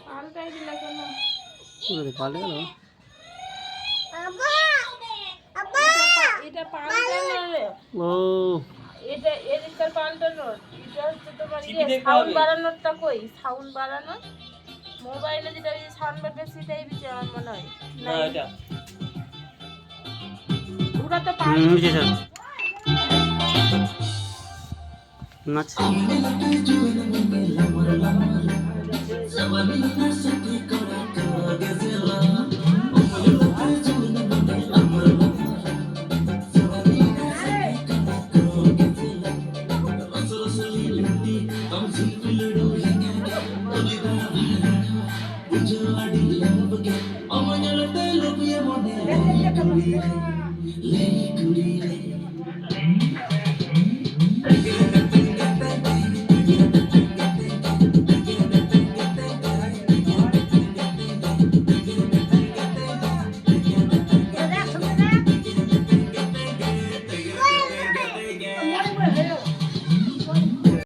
পাল্টাই দিলা কেন? পাল্টে গেল। এটা পাল্টানোর, ও এটা এদিককার পাল্টানোর, এটা হচ্ছে তোমার সাউন্ড বাড়ানোরটা। কই সাউন্ড বাড়ানোর? মোবাইলে যেটা সাউন্ড বাড়বে সেটাই দিতে আমার মনে হয় না। এটা ওরা তো নাচ